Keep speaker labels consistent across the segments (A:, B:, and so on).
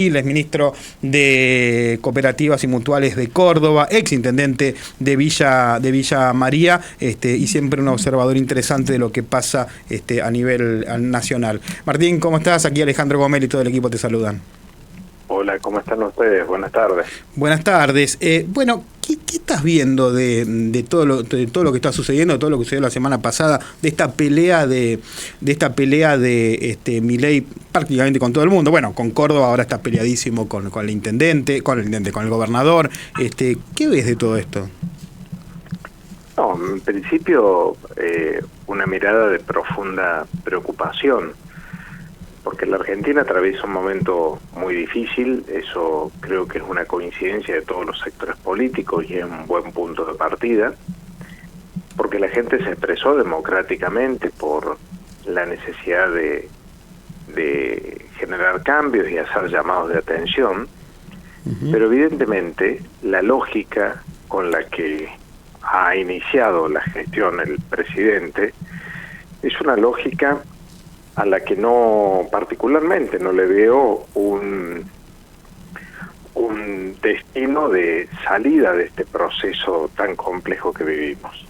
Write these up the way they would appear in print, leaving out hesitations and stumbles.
A: Es ministro de Cooperativas y Mutuales de Córdoba, ex intendente de Villa María, y siempre un observador interesante de lo que pasa a nivel nacional. Martín, ¿cómo estás? Aquí Alejandro Gomel y todo el equipo te saludan.
B: Hola, ¿cómo están ustedes? Buenas tardes.
A: Buenas tardes. Bueno, ¿qué estás viendo de todo lo que está sucediendo, de todo lo que sucedió la semana pasada, de esta pelea de Milei prácticamente con todo el mundo? Bueno, con Córdoba ahora está peleadísimo con el intendente, con el gobernador. ¿Qué ves de todo esto?
B: No, en principio una mirada de profunda preocupación, porque la Argentina atraviesa un momento muy difícil. Eso creo que es una coincidencia de todos los sectores políticos y es un buen punto de partida, porque la gente se expresó democráticamente por la necesidad de generar cambios y hacer llamados de atención, pero evidentemente la lógica con la que ha iniciado la gestión el presidente es una lógica a la que particularmente no le veo un destino de salida de este proceso tan complejo que vivimos.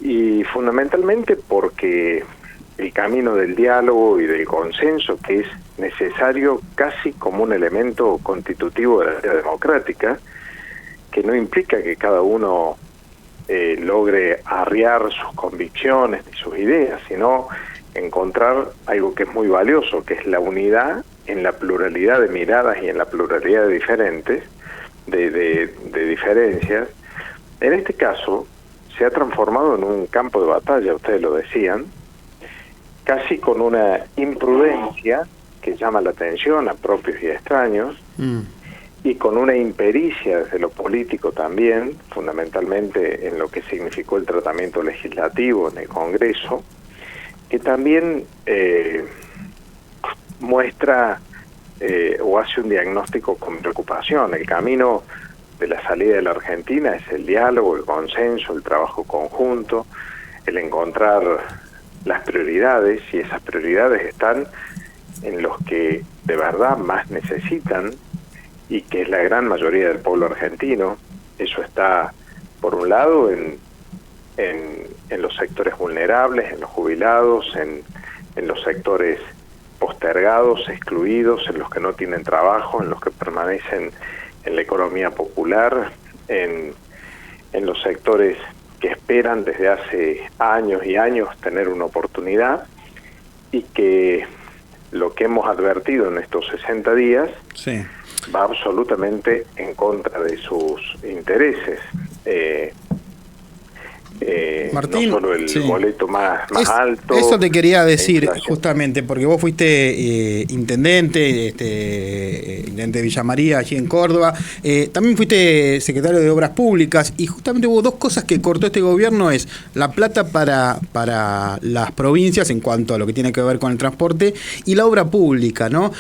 B: Y fundamentalmente porque el camino del diálogo y del consenso, que es necesario casi como un elemento constitutivo de la vida democrática, que no implica que cada uno logre arriar sus convicciones y sus ideas, sino encontrar algo que es muy valioso, que es la unidad en la pluralidad de miradas y en la pluralidad de diferencias. En este caso se ha transformado en un campo de batalla, ustedes lo decían, casi con una imprudencia que llama la atención a propios y a extraños, y con una impericia desde lo político también, fundamentalmente en lo que significó el tratamiento legislativo en el Congreso, que también muestra o hace un diagnóstico con preocupación. El camino de la salida de la Argentina es el diálogo, el consenso, el trabajo conjunto, el encontrar las prioridades, y esas prioridades están en los que de verdad más necesitan, y que es la gran mayoría del pueblo argentino. Eso está, por un lado, en los sectores vulnerables, en los jubilados, en los sectores postergados, excluidos, en los que no tienen trabajo, en los que permanecen en la economía popular, en los sectores que esperan desde hace años y años tener una oportunidad, y que lo que hemos advertido en estos 60 días va absolutamente en contra de sus intereses.
A: Martín,
B: no solo el boleto más alto.
A: Eso te quería decir justamente, porque vos fuiste intendente de Villa María, allí en Córdoba. También fuiste secretario de Obras Públicas, y justamente hubo dos cosas que cortó este gobierno: es la plata para las provincias en cuanto a lo que tiene que ver con el transporte, y la obra pública, ¿no?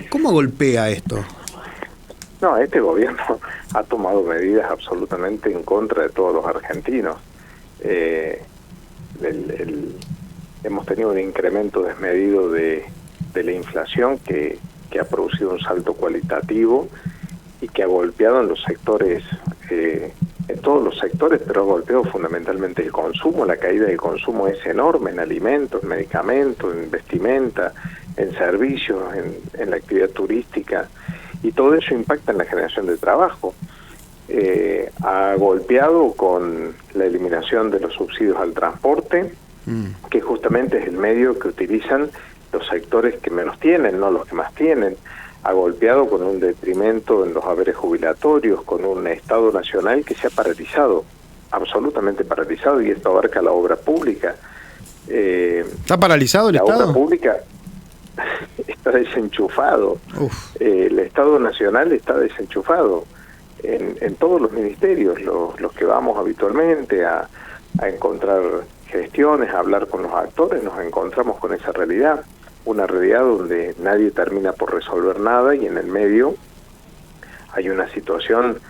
A: ¿Cómo golpea esto?
B: No, este gobierno ha tomado medidas absolutamente en contra de todos los argentinos. Hemos tenido un incremento desmedido de la inflación que ha producido un salto cualitativo y que ha golpeado en los sectores, en todos los sectores, pero ha golpeado fundamentalmente el consumo. La caída del consumo es enorme en alimentos, en medicamentos, en vestimenta, en servicios, en la actividad turística, y todo eso impacta en la generación de trabajo. Ha golpeado con la eliminación de los subsidios al transporte, que justamente es el medio que utilizan los sectores que menos tienen, no los que más tienen. Ha golpeado con un detrimento en los haberes jubilatorios, con un Estado nacional que se ha paralizado, absolutamente paralizado, y esto abarca la obra pública.
A: ¿Está paralizado el Estado?
B: La obra pública está desenchufado. El Estado nacional está desenchufado en todos los ministerios, los que vamos habitualmente a encontrar gestiones, a hablar con los actores, nos encontramos con esa realidad, una realidad donde nadie termina por resolver nada, y en el medio hay una situación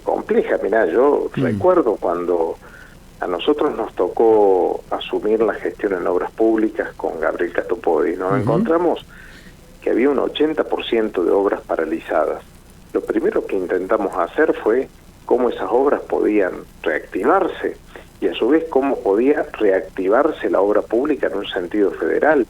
B: compleja. Mirá, yo recuerdo cuando a nosotros nos tocó asumir la gestión en obras públicas con Gabriel Catopodis, nos encontramos que había un 80% de obras paralizadas. Lo primero que intentamos hacer fue cómo esas obras podían reactivarse y a su vez cómo podía reactivarse la obra pública en un sentido federal,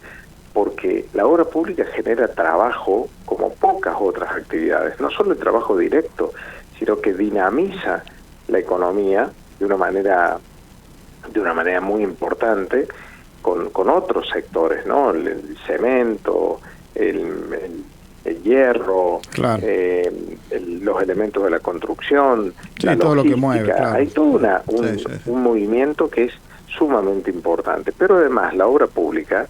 B: porque la obra pública genera trabajo como pocas otras actividades, no solo el trabajo directo, sino que dinamiza la economía de una manera muy importante con otros sectores, ¿no? El cemento, el hierro,
A: claro,
B: los elementos de la construcción,
A: sí,
B: la
A: todo
B: logística.
A: lo que mueve, claro.
B: Hay todo
A: Sí.
B: un movimiento que es sumamente importante, pero además la obra pública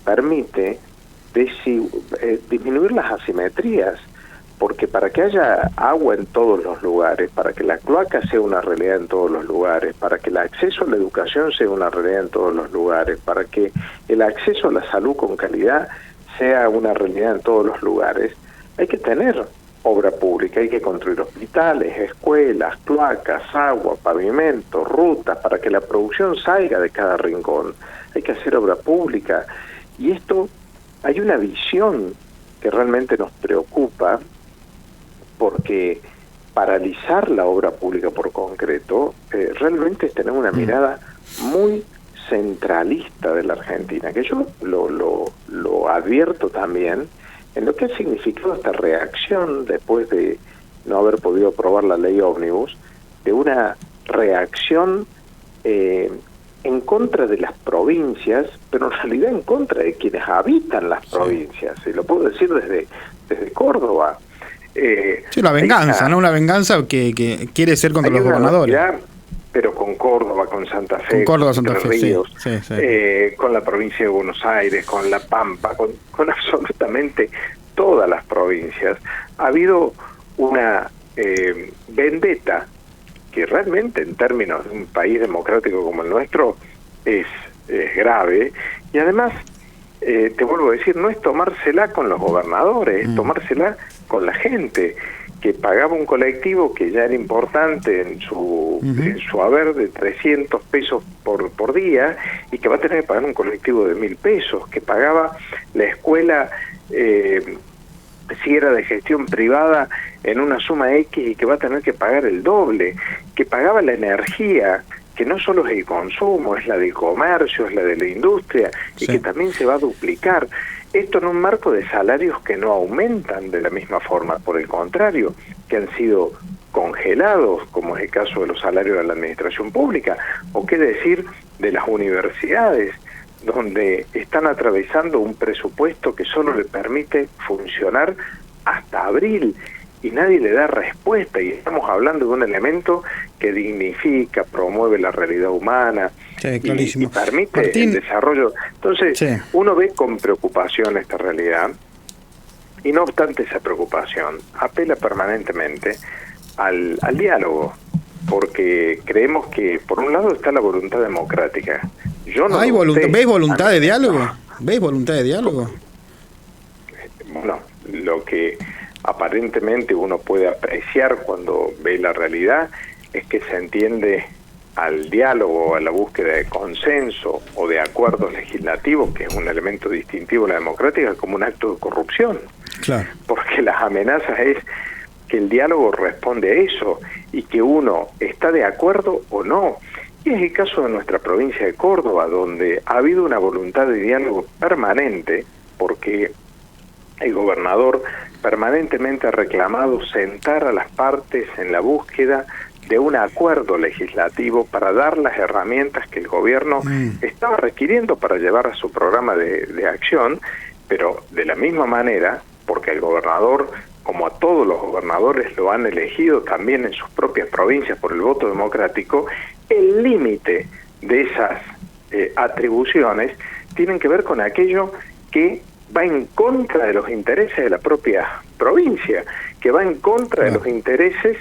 B: permite disminuir las asimetrías, porque para que haya agua en todos los lugares, para que la cloaca sea una realidad en todos los lugares, para que el acceso a la educación sea una realidad en todos los lugares, para que el acceso a la salud con calidad sea una realidad en todos los lugares, hay que tener obra pública, hay que construir hospitales, escuelas, cloacas, agua, pavimento, rutas, para que la producción salga de cada rincón. Hay que hacer obra pública. Y esto, hay una visión que realmente nos preocupa, porque paralizar la obra pública por concreto realmente es tener una mirada muy centralista de la Argentina, que yo lo advierto también en lo que ha significado esta reacción después de no haber podido aprobar la ley ómnibus, de una reacción en contra de las provincias, pero en realidad en contra de quienes habitan las provincias, y lo puedo decir desde Córdoba.
A: Sí, la venganza, ¿no? Una venganza que quiere ser contra los gobernadores.
B: Pero con Córdoba, con Santa Fe,
A: con Córdoba, Santa Fe,
B: Ríos,
A: sí.
B: Con la provincia de Buenos Aires, con La Pampa, con absolutamente todas las provincias, ha habido una vendetta que realmente en términos de un país democrático como el nuestro es grave, y además te vuelvo a decir, no es tomársela con los gobernadores, es tomársela con la gente que pagaba un colectivo que ya era importante en su haber de 300 pesos por día, y que va a tener que pagar un colectivo de 1.000 pesos, que pagaba la escuela si era de gestión privada en una suma X y que va a tener que pagar el doble, que pagaba la energía, que no solo es el consumo, es la del comercio, es la de la industria, y que también se va a duplicar. Esto en un marco de salarios que no aumentan de la misma forma, por el contrario, que han sido congelados, como es el caso de los salarios de la administración pública, o qué decir de las universidades, donde están atravesando un presupuesto que solo le permite funcionar hasta abril, y nadie le da respuesta, y estamos hablando de un elemento que dignifica, promueve la realidad humana, y permite Martín, el desarrollo. Entonces, uno ve con preocupación esta realidad, y no obstante esa preocupación, apela permanentemente al diálogo, porque creemos que, por un lado, está la voluntad democrática. Yo no
A: ¿Ves voluntad de diálogo? ¿Ves voluntad de diálogo?
B: Bueno, lo que aparentemente uno puede apreciar cuando ve la realidad es que se entiende al diálogo, a la búsqueda de consenso o de acuerdos legislativos, que es un elemento distintivo de la democrática, como un acto de corrupción.
A: Claro.
B: Porque las amenazas es que el diálogo responde a eso y que uno está de acuerdo o no. Y es el caso de nuestra provincia de Córdoba, donde ha habido una voluntad de diálogo permanente, porque el gobernador permanentemente ha reclamado sentar a las partes en la búsqueda de un acuerdo legislativo para dar las herramientas que el gobierno estaba requiriendo para llevar a su programa de acción, pero de la misma manera, porque el gobernador, como a todos los gobernadores, lo han elegido también en sus propias provincias por el voto democrático, el límite de esas atribuciones tienen que ver con aquello que va en contra de los intereses de la propia provincia, que va en contra de los intereses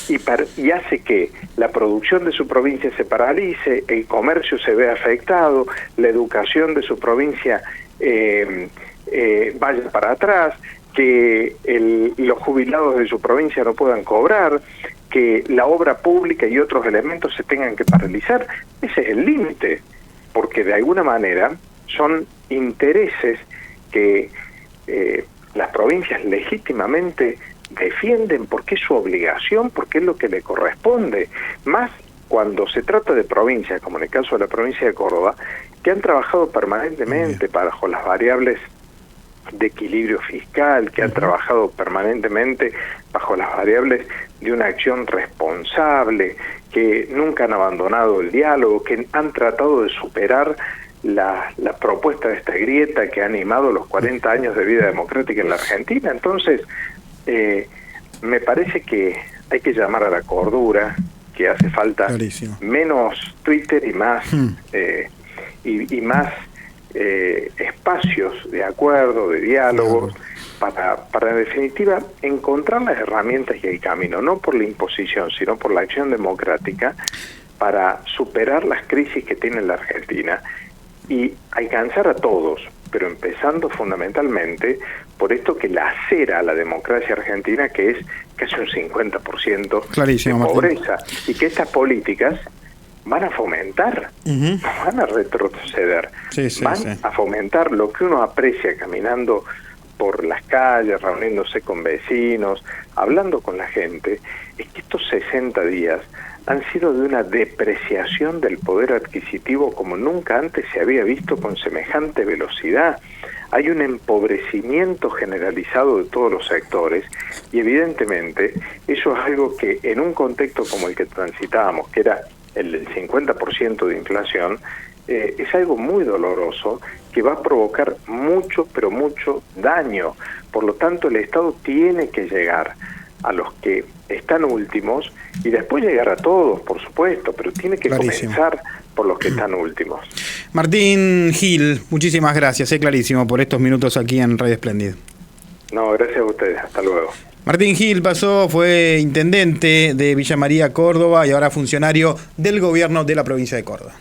B: y hace que la producción de su provincia se paralice, el comercio se vea afectado, la educación de su provincia vaya para atrás, que los jubilados de su provincia no puedan cobrar, que la obra pública y otros elementos se tengan que paralizar. Ese es el límite, porque de alguna manera son intereses que las provincias legítimamente defienden porque es su obligación, porque es lo que le corresponde, más cuando se trata de provincias, como en el caso de la provincia de Córdoba, que han trabajado permanentemente bajo las variables de equilibrio fiscal, que han trabajado permanentemente bajo las variables de una acción responsable, que nunca han abandonado el diálogo, que han tratado de superar la propuesta de esta grieta que ha animado los 40 años de vida democrática en la Argentina. Entonces, me parece que hay que llamar a la cordura, que hace falta menos Twitter y más y más espacios de acuerdo, de diálogo, para en definitiva encontrar las herramientas y el camino, no por la imposición, sino por la acción democrática, para superar las crisis que tiene la Argentina y alcanzar a todos, pero empezando fundamentalmente por esto que lacera a la democracia argentina, que es casi un 50% de pobreza, y que estas políticas van a fomentar, no van a retroceder, van a fomentar lo que uno aprecia caminando por las calles, reuniéndose con vecinos, hablando con la gente, es que estos 60 días han sido de una depreciación del poder adquisitivo como nunca antes se había visto con semejante velocidad. Hay un empobrecimiento generalizado de todos los sectores y evidentemente eso es algo que en un contexto como el que transitábamos, que era el del 50% de inflación, es algo muy doloroso que va a provocar mucho, pero mucho daño. Por lo tanto, el Estado tiene que llegar a los que están últimos y después llegar a todos, por supuesto, pero tiene que comenzar por los que están últimos.
A: Martín Gil, muchísimas gracias, es clarísimo por estos minutos aquí en Radio Espléndido.
B: No, gracias a ustedes, hasta luego.
A: Martín Gil fue intendente de Villa María, Córdoba, y ahora funcionario del gobierno de la provincia de Córdoba.